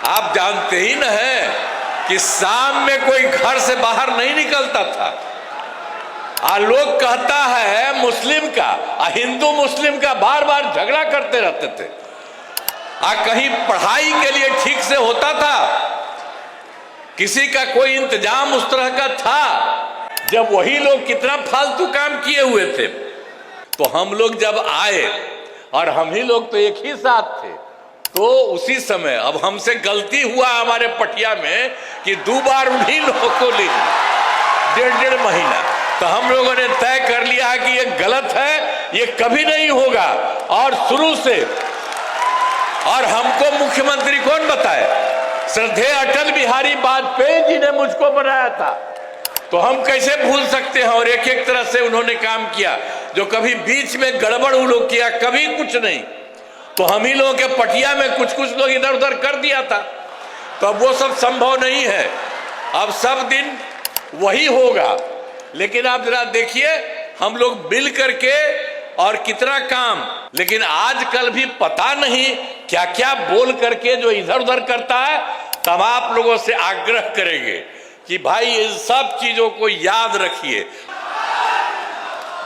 आप जानते ही न हैं कि शाम में कोई घर से बाहर नहीं निकलता था। लोग कहता है मुस्लिम का हिंदू मुस्लिम का बार बार झगड़ा करते रहते थे। कहीं पढ़ाई के लिए ठीक से होता था, किसी का कोई इंतजाम उस तरह का था? जब वही लोग कितना फालतू काम किए हुए थे। तो हम लोग जब आए और हम ही लोग तो एक ही साथ थे, तो उसी समय अब हमसे गलती हुआ हमारे पटिया में कि 2 बार उन्हीं लोगों को ले लिया 1.5 महीना। तो हम लोगों ने तय कर लिया कि ये गलत है, ये कभी नहीं होगा। और शुरू से, और हमको मुख्यमंत्री कौन बताए? श्रद्धेय अटल बिहारी वाजपेयी जी ने मुझको बनाया था, तो हम कैसे भूल सकते हैं? और एक एक तरह से उन्होंने काम किया, जो कभी बीच में गड़बड़ उन लोग किया, कभी कुछ नहीं। तो हम ही लोगों के पटिया में कुछ कुछ लोग इधर उधर कर दिया था, तो अब वो सब संभव नहीं है। अब सब दिन वही होगा। लेकिन आप जरा देखिए, हम लोग मिल करके और कितना काम, लेकिन आजकल भी पता नहीं क्या क्या बोल करके जो इधर उधर करता है। तब आप लोगों से आग्रह करेंगे कि भाई इन सब चीजों को याद रखिए।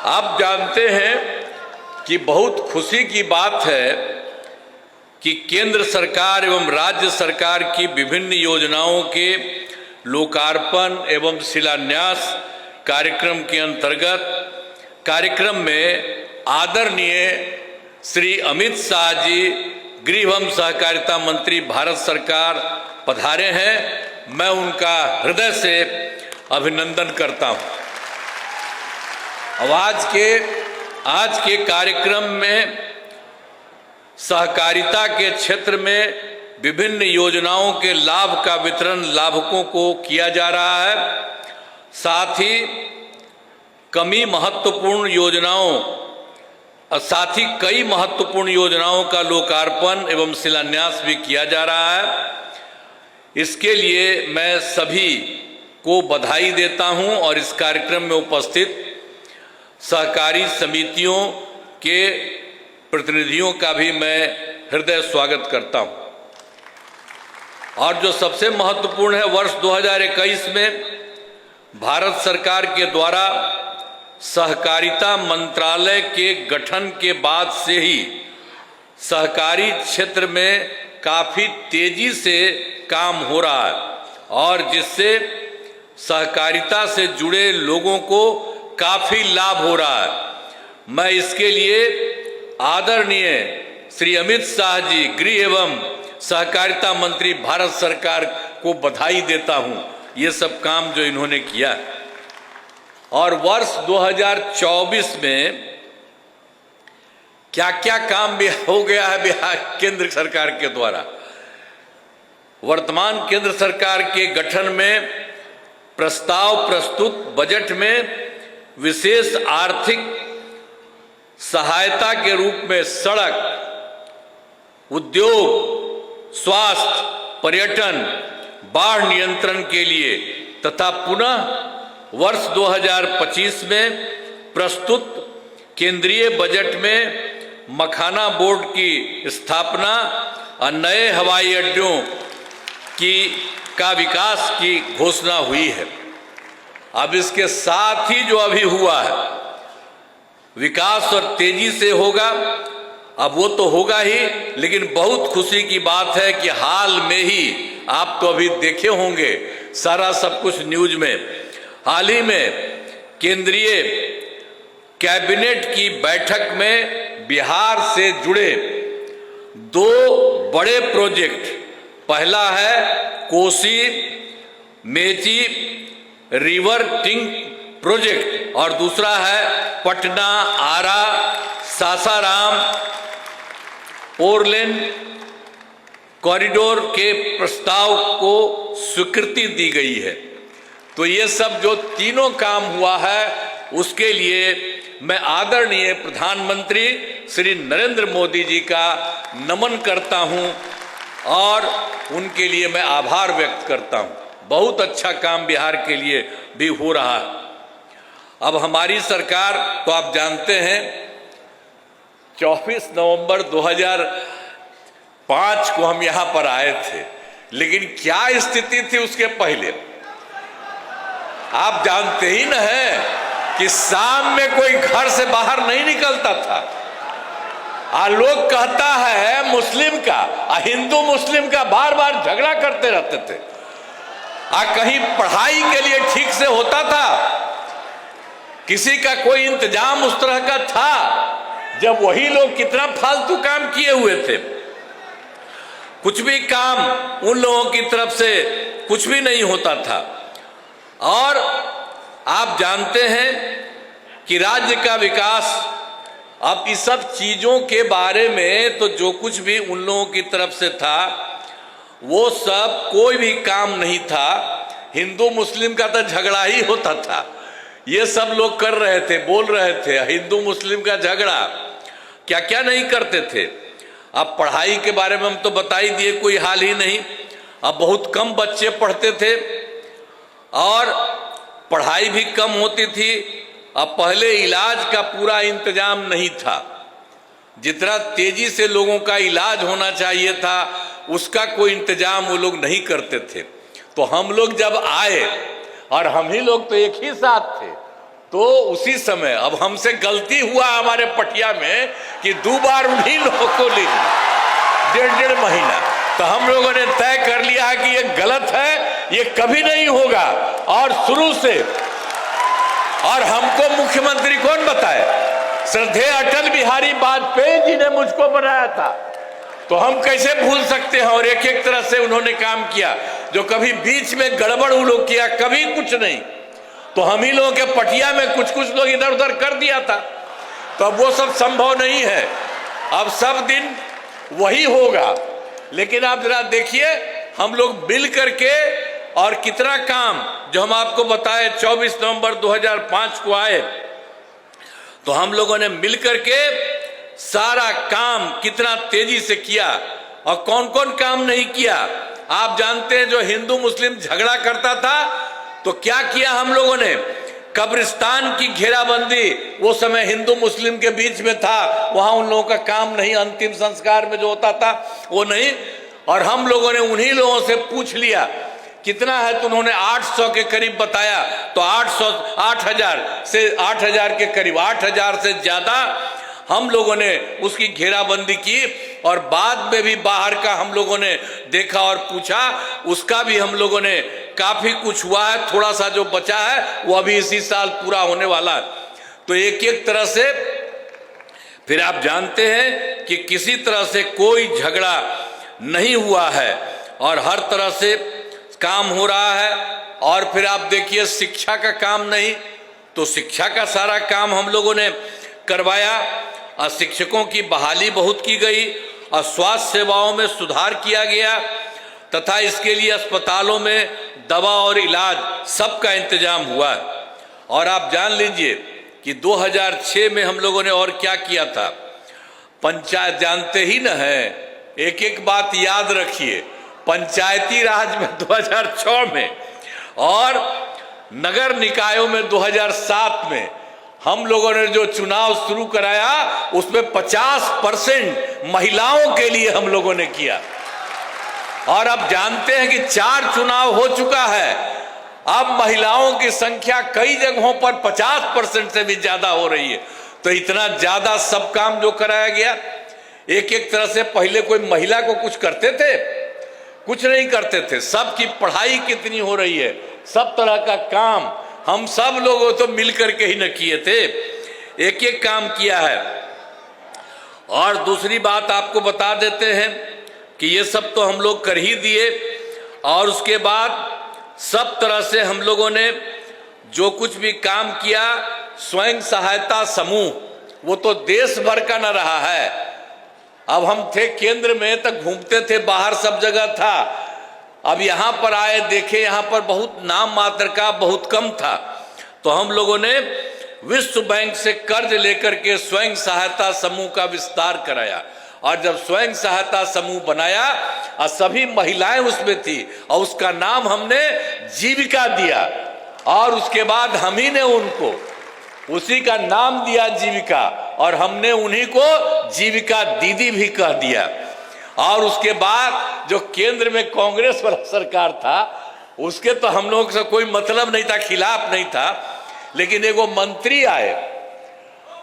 आप जानते हैं कि बहुत खुशी की बात है कि केंद्र सरकार एवं राज्य सरकार की विभिन्न योजनाओं के लोकार्पण एवं शिलान्यास कार्यक्रम के अंतर्गत कार्यक्रम में आदरणीय श्री अमित शाह जी, गृह एवं सहकारिता मंत्री, भारत सरकार पधारे हैं। मैं उनका हृदय से अभिनंदन करता हूं। अब आज के कार्यक्रम में सहकारिता के क्षेत्र में विभिन्न योजनाओं के लाभ का वितरण लाभुकों को किया जा रहा है। साथ ही कई महत्वपूर्ण योजनाओं का लोकार्पण एवं शिलान्यास भी किया जा रहा है। इसके लिए मैं सभी को बधाई देता हूं और इस कार्यक्रम में उपस्थित सहकारी समितियों के प्रतिनिधियों का भी मैं हृदय स्वागत करता हूं। और जो सबसे महत्वपूर्ण है, वर्ष 2021 में भारत सरकार के द्वारा सहकारिता मंत्रालय के गठन के बाद से ही सहकारी क्षेत्र में काफी तेजी से काम हो रहा है, और जिससे सहकारिता से जुड़े लोगों को काफी लाभ हो रहा है। मैं इसके लिए आदरणीय श्री अमित शाह जी, गृह एवं सहकारिता मंत्री, भारत सरकार को बधाई देता हूं, ये सब काम जो इन्होंने किया। और वर्ष 2024 में क्या क्या काम भी हो गया है बिहार केंद्र सरकार के द्वारा। वर्तमान केंद्र सरकार के गठन में प्रस्ताव प्रस्तुत बजट में विशेष आर्थिक सहायता के रूप में सड़क, उद्योग, स्वास्थ्य, पर्यटन, बाढ़ नियंत्रण के लिए तथा पुनः वर्ष 2025 में प्रस्तुत केंद्रीय बजट में मखाना बोर्ड की स्थापना और नए हवाई अड्डों का विकास की घोषणा हुई है। अब इसके साथ ही जो अभी हुआ है, विकास और तेजी से होगा। अब वो तो होगा ही, लेकिन बहुत खुशी की बात है कि हाल में ही, आप तो अभी देखे होंगे सारा सब कुछ न्यूज में, हाल ही में केंद्रीय कैबिनेट की बैठक में बिहार से जुड़े 2 बड़े प्रोजेक्ट, पहला है Kosi Mechi river tank project और दूसरा है पटना आरा सासाराम 4 लेन कॉरिडोर के प्रस्ताव को स्वीकृति दी गई है। तो ये सब जो तीनों काम हुआ है, उसके लिए मैं आदरणीय प्रधानमंत्री श्री नरेंद्र मोदी जी का नमन करता हूं और उनके लिए मैं आभार व्यक्त करता हूं। बहुत अच्छा काम बिहार के लिए भी हो रहा है। अब हमारी सरकार, तो आप जानते हैं, 24 नवंबर 2005 को हम यहाँ पर आए थे, लेकिन क्या स्थिति थी उसके पहले आप जानते ही न है कि शाम में कोई घर से बाहर नहीं निकलता था। लोग कहता है मुस्लिम का हिंदू मुस्लिम का बार बार झगड़ा करते रहते थे। कहीं पढ़ाई के लिए ठीक से होता था, किसी का कोई इंतजाम उस तरह का था, जब वही लोग कितना फालतू काम किए हुए थे। कुछ भी काम उन लोगों की तरफ से कुछ भी नहीं होता था। और आप जानते हैं कि राज्य का विकास, अब इस सब चीजों के बारे में तो जो कुछ भी उन लोगों की तरफ से था वो सब कोई भी काम नहीं था। हिंदू मुस्लिम का तो झगड़ा ही होता था, ये सब लोग कर रहे थे, बोल रहे थे हिंदू मुस्लिम का झगड़ा, क्या क्या नहीं करते थे। अब पढ़ाई के बारे में हम तो बता ही दिए, कोई हाल ही नहीं। अब बहुत कम बच्चे पढ़ते थे और पढ़ाई भी कम होती थी। अब पहले इलाज का पूरा इंतजाम नहीं था, जितना तेजी से लोगों का इलाज होना चाहिए था उसका कोई इंतजाम वो लोग नहीं करते थे। तो हम लोग जब आए, और हम ही लोग तो एक ही साथ थे, तो उसी समय अब हमसे गलती हुआ हमारे पटिया में कि 2 बार उन्हीं लोगों को ले लिया 1.5 महीना। तो हम लोगों ने तय कर लिया कि ये गलत है, ये कभी नहीं होगा। और शुरू से, और हमको मुख्यमंत्री कौन बताए, श्रद्धेय अटल बिहारी वाजपेयी जी ने मुझको बनाया था, तो हम कैसे भूल सकते हैं। और एक एक तरह से उन्होंने काम किया, जो कभी बीच में गड़बड़ वो लोग किया, कभी कुछ नहीं। तो हम ही लोगों के पटिया में कुछ कुछ लोग इधर उधर कर दिया था, तो अब वो सब संभव नहीं है। अब सब दिन वही होगा। लेकिन आप जरा देखिए, हम लोग मिल करके, और कितना काम जो हम आपको बताए 24 नवंबर 2005 को आए, तो हम लोगों ने मिल करके सारा काम कितना तेजी से किया, और कौन कौन काम नहीं किया। आप जानते हैं, जो हिंदू मुस्लिम झगड़ा करता था तो क्या किया हम लोगों ने, कब्रिस्तान की घेराबंदी, वो समय हिंदू मुस्लिम के बीच में था, वहां उन लोगों का काम नहीं, अंतिम संस्कार में जो होता था वो नहीं। और हम लोगों ने उन्हीं लोगों से पूछ लिया कितना है, तो उन्होंने 800 के करीब बताया। तो 8,000 से 8,000 के करीब, 8,000 से ज्यादा हम लोगों ने उसकी घेराबंदी की। और बाद में भी बाहर का हम लोगों ने देखा और पूछा, उसका भी हम लोगों ने काफी कुछ हुआ है। थोड़ा सा जो बचा है वो अभी इसी साल पूरा होने वाला है। तो एक एक तरह से फिर आप जानते हैं कि किसी तरह से कोई झगड़ा नहीं हुआ है और हर तरह से काम हो रहा है। और फिर आप देखिए, शिक्षा का काम नहीं, तो शिक्षा का सारा काम हम लोगों ने करवाया। और शिक्षकों की बहाली बहुत की गई, और स्वास्थ्य सेवाओं में सुधार किया गया, तथा इसके लिए अस्पतालों में दवा और इलाज सबका इंतजाम हुआ। और आप जान लीजिए कि 2006 में हम लोगों ने और क्या किया था। पंचायत जानते ही न है, एक एक बात याद रखिए, पंचायती राज में 2006 में और नगर निकायों में 2007 में हम लोगों ने जो चुनाव शुरू कराया, उसमें 50% महिलाओं के लिए हम लोगों ने किया। और अब जानते हैं कि 4 चुनाव हो चुका है, अब महिलाओं की संख्या कई जगहों पर 50% से भी ज्यादा हो रही है। तो इतना ज्यादा सब काम जो कराया गया, एक एक तरह से पहले कोई महिला को कुछ करते थे, कुछ नहीं करते थे। सबकी पढ़ाई कितनी हो रही है, सब तरह का काम हम सब लोगों तो मिलकर के ही न किए थे, एक एक काम किया है। और दूसरी बात आपको बता देते हैं कि ये सब तो हम लोग कर ही दिए, और उसके बाद सब तरह से हम लोगों ने जो कुछ भी काम किया, स्वयं सहायता समूह, वो तो देश भर का न रहा है। अब हम थे केंद्र में, तक घूमते थे, बाहर सब जगह था। अब यहाँ पर आए, देखे यहाँ पर बहुत नाम मात्र का, बहुत कम था। तो हम लोगों ने विश्व बैंक से कर्ज लेकर के स्वयं सहायता समूह का विस्तार कराया। और जब स्वयं सहायता समूह बनाया और सभी महिलाएं उसमें थी, और उसका नाम हमने जीविका दिया, और उसके बाद हम ही ने उनको उसी का नाम दिया जीविका, और हमने उन्हीं को जीविका दीदी भी कह दिया। और उसके बाद जो केंद्र में कांग्रेस वाला सरकार था उसके तो हम लोगों से कोई मतलब नहीं था, खिलाफ नहीं था, लेकिन एगो मंत्री आए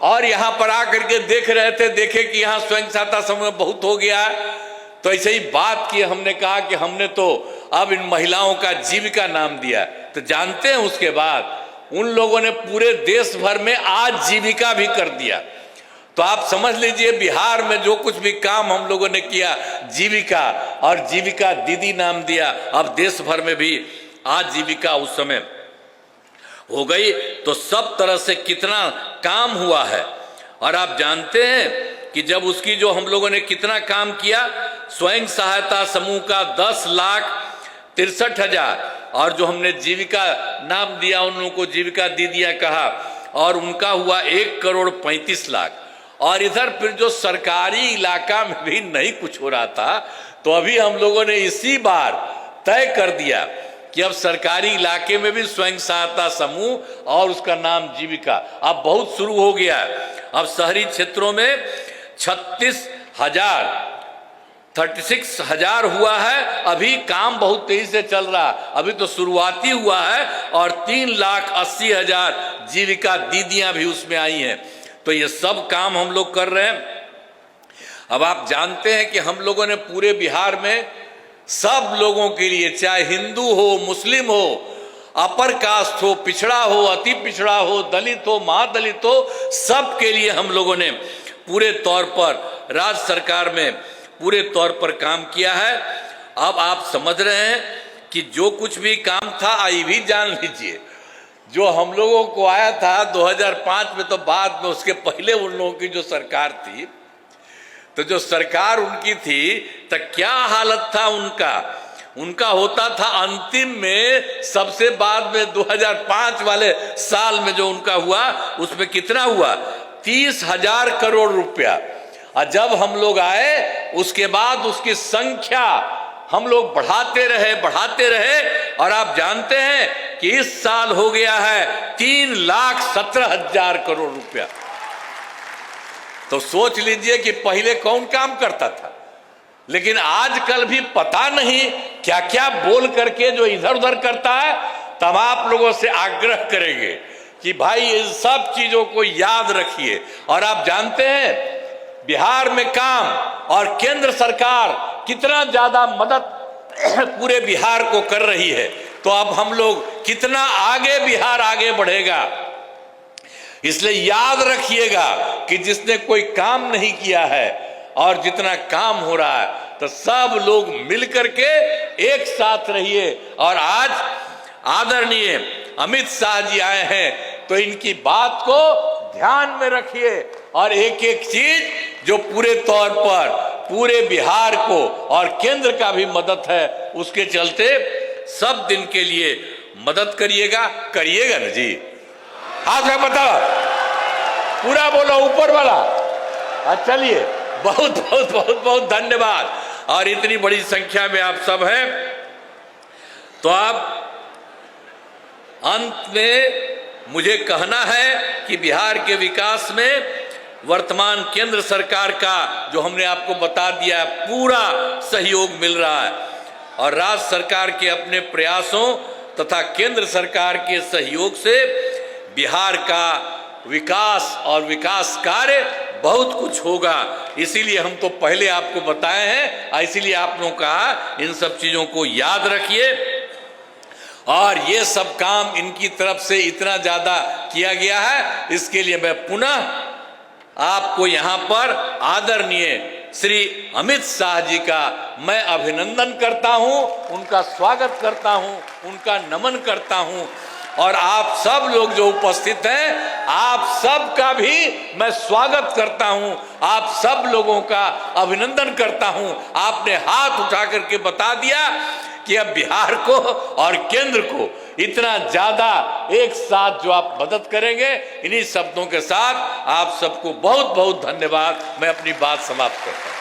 और यहां पर आकर के देख रहे थे, देखे कि यहां स्वयं सहायता समूह बहुत हो गया है, तो ऐसे ही बात की। हमने कहा कि हमने तो अब इन महिलाओं का जीविका नाम दिया। तो जानते हैं उसके बाद उन लोगों ने पूरे देश भर में आजीविका भी कर दिया। तो आप समझ लीजिए बिहार में जो कुछ भी काम हम लोगों ने किया जीविका, और जीविका दीदी नाम दिया, अब देश भर में भी आजीविका उस समय हो गई। तो सब तरह से कितना काम हुआ है। और आप जानते हैं कि जब उसकी जो हम लोगों ने कितना काम किया, स्वयं सहायता समूह का 10,63,000, और जो हमने जीविका नाम दिया उन लोगों को जीविका दीदियां कहा, और उनका हुआ 1,35,00,000। और इधर फिर जो सरकारी इलाका में भी नहीं कुछ हो रहा था, तो अभी हम लोगों ने इसी बार तय कर दिया कि अब सरकारी इलाके में भी स्वयं सहायता समूह और उसका नाम जीविका अब बहुत शुरू हो गया है। अब शहरी क्षेत्रों में 36,000 हुआ है। अभी काम बहुत तेजी से चल रहा है, अभी तो शुरुआती हुआ है, और 3,80,000 जीविका दीदियां भी उसमें आई हैं। तो ये सब काम हम लोग कर रहे हैं। अब आप जानते हैं कि हम लोगों ने पूरे बिहार में सब लोगों के लिए, चाहे हिंदू हो, मुस्लिम हो, अपर कास्ट हो, पिछड़ा हो, अति पिछड़ा हो, दलित हो, महादलित हो, सब के लिए हम लोगों ने पूरे तौर पर राज्य सरकार में पूरे तौर पर काम किया है। अब आप समझ रहे हैं कि जो कुछ भी काम था, ये भी जान लीजिए, जो हम लोगों को आया था 2005 में, तो बाद में उसके पहले उन लोगों की जो सरकार थी, तो जो सरकार उनकी थी तो क्या हालत था उनका होता था अंतिम में, सबसे बाद में 2005 वाले साल में जो उनका हुआ, उसमें कितना हुआ, 30,000 करोड़ रुपया। और जब हम लोग आए उसके बाद उसकी संख्या हम लोग बढ़ाते रहे, और आप जानते हैं कि इस साल हो गया है 3,17,000 करोड़ रुपया। तो सोच लीजिए कि पहले कौन काम करता था, लेकिन आजकल भी पता नहीं क्या क्या बोल करके जो इधर उधर करता है। तब आप लोगों से आग्रह करेंगे कि भाई इन सब चीजों को याद रखिए। और आप जानते हैं बिहार में काम और केंद्र सरकार कितना ज्यादा मदद पूरे बिहार को कर रही है, तो अब हम लोग कितना आगे बिहार आगे बढ़ेगा। इसलिए याद रखिएगा कि जिसने कोई काम नहीं किया है और जितना काम हो रहा है, तो सब लोग मिलकर के एक साथ रहिए। और आज आदरणीय अमित शाह जी आए हैं, तो इनकी बात को ध्यान में रखिए, और एक एक चीज जो पूरे तौर पर पूरे बिहार को और केंद्र का भी मदद है, उसके चलते सब दिन के लिए मदद करिएगा ना जी। हाथ में बताओ, पूरा बोलो ऊपर वाला। चलिए, बहुत बहुत बहुत बहुत धन्यवाद। और इतनी बड़ी संख्या में आप सब हैं, तो आप अंत में मुझे कहना है कि बिहार के विकास में वर्तमान केंद्र सरकार का, जो हमने आपको बता दिया, पूरा सहयोग मिल रहा है, और राज्य सरकार के अपने प्रयासों तथा केंद्र सरकार के सहयोग से बिहार का विकास और विकास कार्य बहुत कुछ होगा। इसीलिए हम तो पहले आपको बताए हैं, इसीलिए आप लोगों का इन सब चीजों को याद रखिए। और ये सब काम इनकी तरफ से इतना ज्यादा किया गया है, इसके लिए मैं पुनः आपको यहाँ पर आदरणीय श्री अमित शाह जी का मैं अभिनंदन करता हूँ, उनका स्वागत करता हूँ, उनका नमन करता हूँ। और आप सब लोग जो उपस्थित हैं, आप सब का भी मैं स्वागत करता हूं, आप सब लोगों का अभिनंदन करता हूं। आपने हाथ उठा करके बता दिया कि अब बिहार को और केंद्र को इतना ज्यादा एक साथ जो आप मदद करेंगे। इन्हीं शब्दों के साथ आप सबको बहुत बहुत धन्यवाद। मैं अपनी बात समाप्त करता हूं।